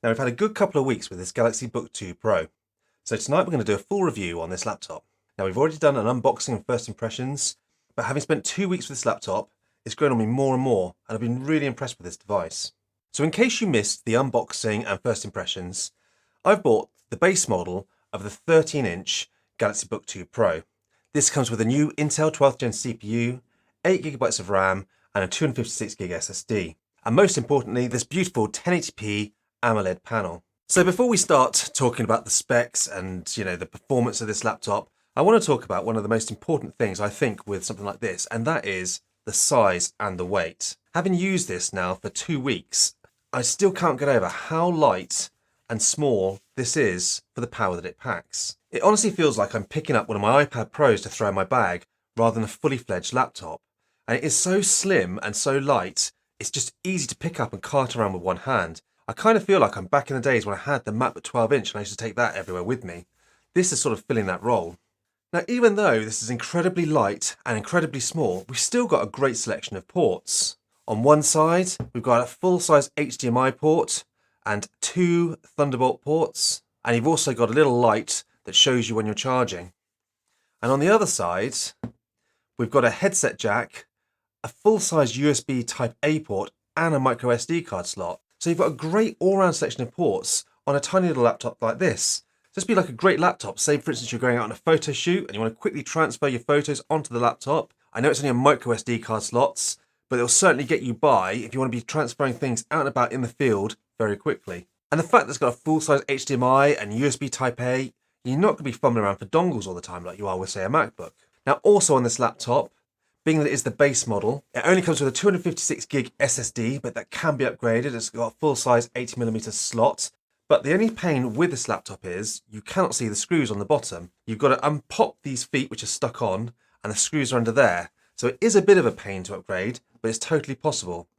Now we've had a good couple of weeks with this Galaxy Book 2 Pro. So tonight we're going to do a full review on this laptop. Now we've already done an unboxing and first impressions, but having spent 2 weeks with this laptop, it's grown on me more and more, and I've been really impressed with this device. So in case you missed the unboxing and first impressions, I've bought the base model of the 13-inch Galaxy Book 2 Pro. This comes with a new Intel 12th Gen CPU, 8GB of RAM, and a 256GB SSD. And most importantly, this beautiful 1080p AMOLED panel. So before we start talking about the specs and the performance of this laptop, I want to talk about one of the most important things I think with something like this, and that is the size and the weight. Having used this now for 2 weeks, I still can't get over how light and small this is for the power that it packs. It honestly feels like I'm picking up one of my iPad Pros to throw in my bag rather than a fully fledged laptop. And it is so slim and so light, it's just easy to pick up and cart around with one hand. I kind of feel like I'm back in the days when I had the MacBook 12-inch and I used to take that everywhere with me. This is sort of filling that role. Now, even though this is incredibly light and incredibly small, we've still got a great selection of ports. On one side, we've got a full-size HDMI port and 2 Thunderbolt ports, and you've also got a little light that shows you when you're charging. And on the other side, we've got a headset jack, a full-size USB Type-A port, and a micro SD card slot. So you've got a great all-round selection of ports on a tiny little laptop like this. So this would be like a great laptop. Say, for instance, you're going out on a photo shoot and you want to quickly transfer your photos onto the laptop. I know it's only a micro SD card slots, but it'll certainly get you by if you want to be transferring things out and about in the field very quickly. And the fact that it's got a full-size HDMI and USB Type-A, you're not going to be fumbling around for dongles all the time like you are with, say, a MacBook. Now, also on this laptop, being that it is the base model, it only comes with a 256GB SSD, but that can be upgraded. It's got a full-size 80mm slot. But the only pain with this laptop is you cannot see the screws on the bottom. You've got to unpop these feet, which are stuck on, and the screws are under there. So it is a bit of a pain to upgrade, but it's totally possible.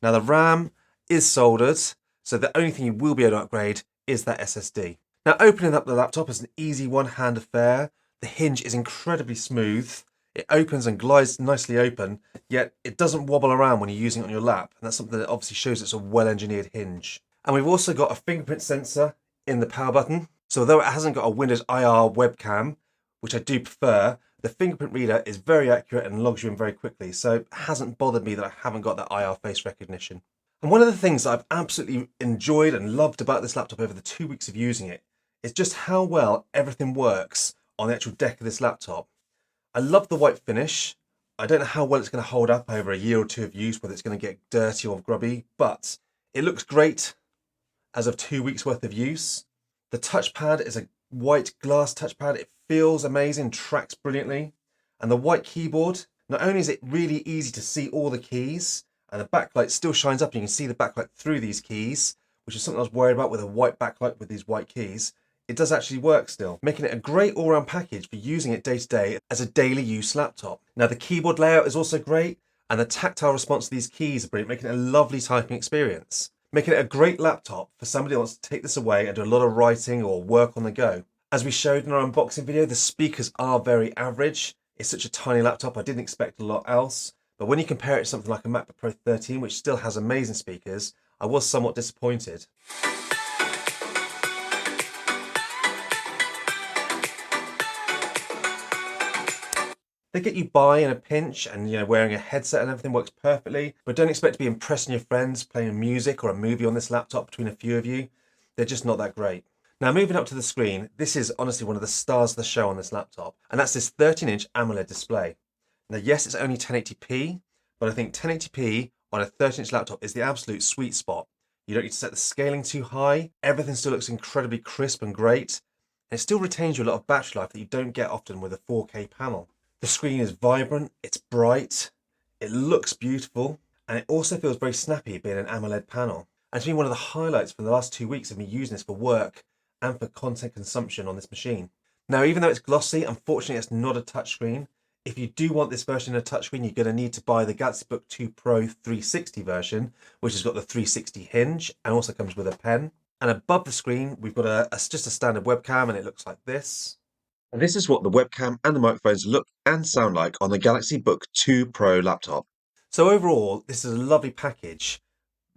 Now the RAM is soldered, so the only thing you will be able to upgrade is that SSD. Now opening up the laptop is an easy one-hand affair. The hinge is incredibly smooth. It opens and glides nicely open, yet it doesn't wobble around when you're using it on your lap. And that's something that obviously shows it's a well-engineered hinge. And we've also got a fingerprint sensor in the power button. So although it hasn't got a Windows IR webcam, which I do prefer, the fingerprint reader is very accurate and logs you in very quickly. So it hasn't bothered me that I haven't got that IR face recognition. And one of the things that I've absolutely enjoyed and loved about this laptop over the 2 weeks of using it is just how well everything works on the actual deck of this laptop. I love the white finish. I don't know how well it's going to hold up over a year or two of use, whether it's going to get dirty or grubby, but it looks great as of 2 weeks worth of use. The touchpad is a white glass touchpad. It feels amazing, tracks brilliantly. And the white keyboard, not only is it really easy to see all the keys, and the backlight still shines up and you can see the backlight through these keys, which is something I was worried about with a white backlight with these white keys. It does actually work still, making it a great all-round package for using it day to day as a daily use laptop. Now the keyboard layout is also great, and the tactile response to these keys are brilliant, making it a lovely typing experience. Making it a great laptop for somebody who wants to take this away and do a lot of writing or work on the go. As we showed in our unboxing video, the speakers are very average. It's such a tiny laptop, I didn't expect a lot else. But when you compare it to something like a MacBook Pro 13, which still has amazing speakers, I was somewhat disappointed. They get you by in a pinch, and wearing a headset and everything works perfectly, but don't expect to be impressing your friends playing music or a movie on this laptop between a few of you. They're just not that great. Now moving up to the screen, this is honestly one of the stars of the show on this laptop, and that's this 13-inch AMOLED display. Now yes, it's only 1080p, but I think 1080p on a 13-inch laptop is the absolute sweet spot. You don't need to set the scaling too high, everything still looks incredibly crisp and great, and it still retains you a lot of battery life that you don't get often with a 4K panel. The screen is vibrant, it's bright, it looks beautiful, and it also feels very snappy being an AMOLED panel. And it's been one of the highlights for the last 2 weeks of me using this for work and for content consumption on this machine. Now, even though it's glossy, unfortunately it's not a touchscreen. If you do want this version of touchscreen, you're going to need to buy the Galaxy Book 2 Pro 360 version, which has got the 360 hinge and also comes with a pen. And above the screen, we've got just a standard webcam, and it looks like this. And this is what the webcam and the microphones look and sound like on the Galaxy Book 2 Pro laptop. So overall, this is a lovely package.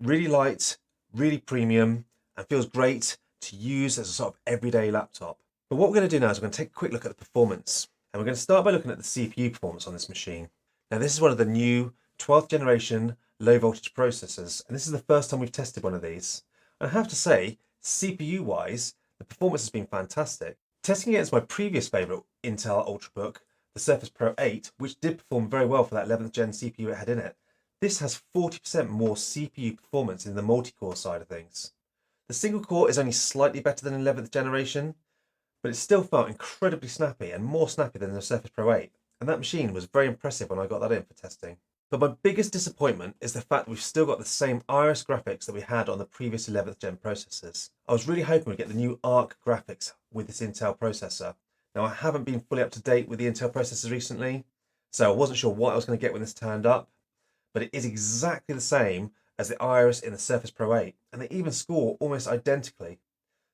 Really light, really premium, and feels great to use as a sort of everyday laptop. But what we're going to do now is we're going to take a quick look at the performance. And we're going to start by looking at the CPU performance on this machine. Now this is one of the new 12th generation low voltage processors, and this is the first time we've tested one of these. And I have to say, CPU wise, the performance has been fantastic. Testing against my previous favourite Intel Ultrabook, the Surface Pro 8, which did perform very well for that 11th gen CPU it had in it, this has 40% more CPU performance in the multi-core side of things. The single core is only slightly better than 11th generation, but it still felt incredibly snappy and more snappy than the Surface Pro 8. And that machine was very impressive when I got that in for testing. But my biggest disappointment is the fact that we've still got the same iris graphics that we had on the previous 11th gen processors. I was really hoping we'd get the new Arc graphics with this Intel processor. Now I haven't been fully up to date with the Intel processors recently, so I wasn't sure what I was going to get when this turned up, but it is exactly the same as the iris in the Surface Pro 8, and they even score almost identically.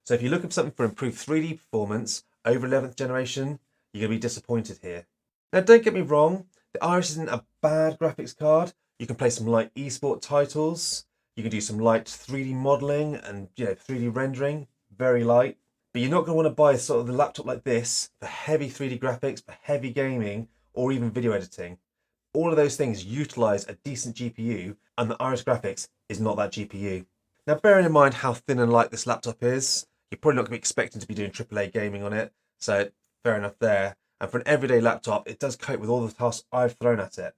So if you're looking for something for improved 3D performance over 11th generation, you're going to be disappointed here. Now don't get me wrong, the Iris isn't a bad graphics card. You can play some light esport titles, you can do some light 3D modelling and 3D rendering, very light. But you're not going to want to buy sort of the laptop like this for heavy 3D graphics, for heavy gaming, or even video editing. All of those things utilise a decent GPU, and the Iris graphics is not that GPU. Now bearing in mind how thin and light this laptop is, you're probably not going to be expecting to be doing AAA gaming on it, so fair enough there. And for an everyday laptop, it does cope with all the tasks I've thrown at it.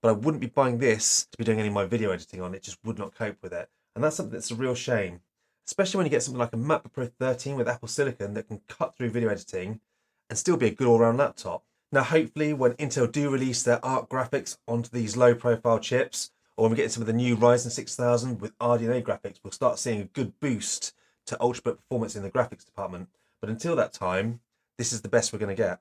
But I wouldn't be buying this to be doing any of my video editing on. It just would not cope with it. And that's something that's a real shame. Especially when you get something like a MacBook Pro 13 with Apple Silicon that can cut through video editing and still be a good all-round laptop. Now hopefully when Intel do release their Arc graphics onto these low-profile chips, or when we get some of the new Ryzen 6000 with RDNA graphics, we'll start seeing a good boost to Ultrabook performance in the graphics department. But until that time, this is the best we're going to get.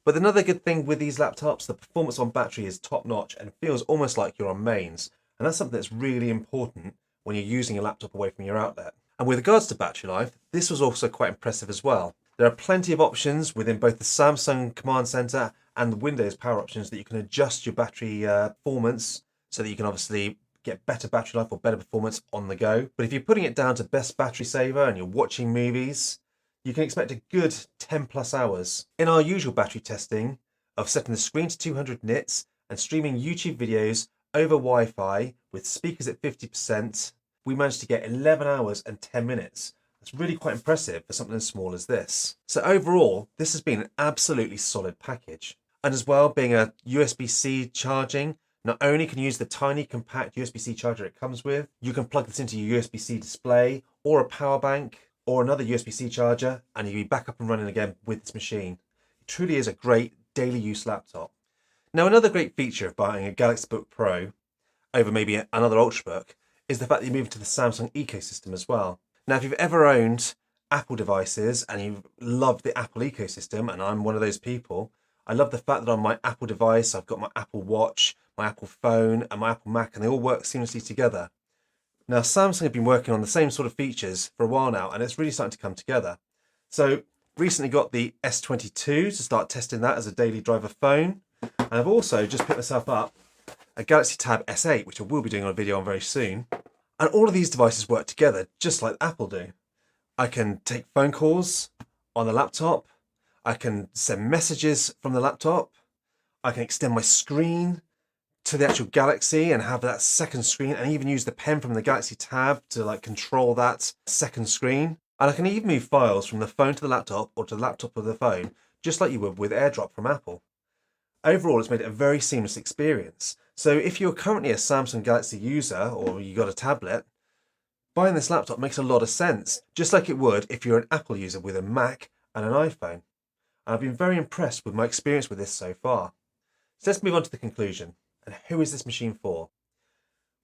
But another good thing with these laptops, the performance on battery is top notch and feels almost like you're on mains. And that's something that's really important when you're using a laptop away from your outlet. And with regards to battery life, this was also quite impressive as well. There are plenty of options within both the Samsung Command Center and the Windows power options that you can adjust your battery performance so that you can obviously get better battery life or better performance on the go. But if you're putting it down to best battery saver and you're watching movies, you can expect a good 10 plus hours. In our usual battery testing of setting the screen to 200 nits and streaming YouTube videos over Wi-Fi with speakers at 50%, we managed to get 11 hours and 10 minutes. That's really quite impressive for something as small as this. So overall, this has been an absolutely solid package. And as well, being a USB-C charging, not only can you use the tiny compact USB-C charger it comes with, you can plug this into your USB-C display or a power bank or another USB-C charger, and you'll be back up and running again with this machine. It truly is a great daily use laptop. Now, another great feature of buying a Galaxy Book Pro over maybe another Ultrabook is the fact that you move into the Samsung ecosystem as well. Now, if you've ever owned Apple devices and you love the Apple ecosystem, and I'm one of those people, I love the fact that on my Apple device, I've got my Apple Watch, my Apple phone, and my Apple Mac, and they all work seamlessly together. Now, Samsung have been working on the same sort of features for a while now, and it's really starting to come together. So, recently got the S22 to start testing that as a daily driver phone. And I've also just picked myself up a Galaxy Tab S8, which I will be doing a video on very soon. And all of these devices work together just like Apple do. I can take phone calls on the laptop. I can send messages from the laptop. I can extend my screen to the actual Galaxy and have that second screen, and even use the pen from the Galaxy Tab to control that second screen. And I can even move files from the phone to the laptop or to the laptop of the phone, just like you would with AirDrop from Apple. Overall, it's made it a very seamless experience. So if you're currently a Samsung Galaxy user or you got a tablet, buying this laptop makes a lot of sense, just like it would if you're an Apple user with a Mac and an iPhone. And I've been very impressed with my experience with this so far. So let's move on to the conclusion. And who is this machine for?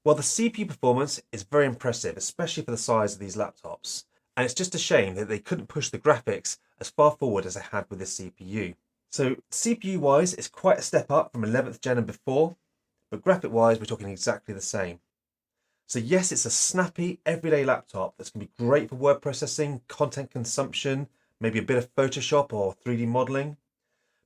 Well, the CPU performance is very impressive, especially for the size of these laptops. And it's just a shame that they couldn't push the graphics as far forward as they had with this CPU. So CPU-wise, it's quite a step up from 11th gen and before, but graphic-wise, we're talking exactly the same. So yes, it's a snappy, everyday laptop that's going to be great for word processing, content consumption, maybe a bit of Photoshop or 3D modeling.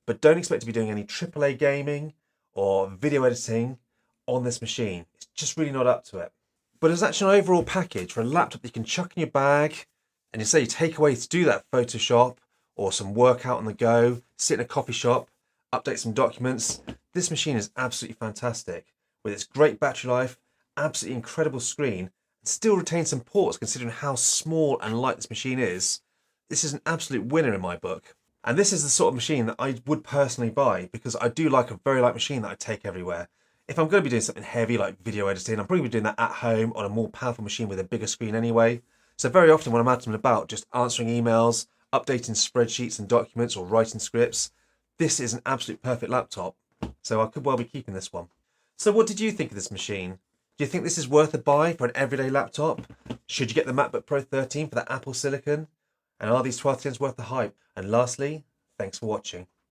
But don't expect to be doing any AAA gaming or video editing on this machine. It's just really not up to it. But as actually an overall package for a laptop that you can chuck in your bag And you say you take away to do that Photoshop or some workout on the go, sit in a coffee shop, update some documents. This machine is absolutely fantastic. With its great battery life, absolutely incredible screen, and still retains some ports considering how small and light this machine is. This is an absolute winner in my book. And this is the sort of machine that I would personally buy because I do like a very light machine that I take everywhere. If I'm going to be doing something heavy like video editing, I'm probably doing that at home on a more powerful machine with a bigger screen anyway. So very often when I'm out and about just answering emails, updating spreadsheets and documents or writing scripts, this is an absolute perfect laptop. So I could well be keeping this one. So what did you think of this machine? Do you think this is worth a buy for an everyday laptop? Should you get the MacBook Pro 13 for that Apple Silicon? And are these 1210s worth the hype? And lastly, thanks for watching.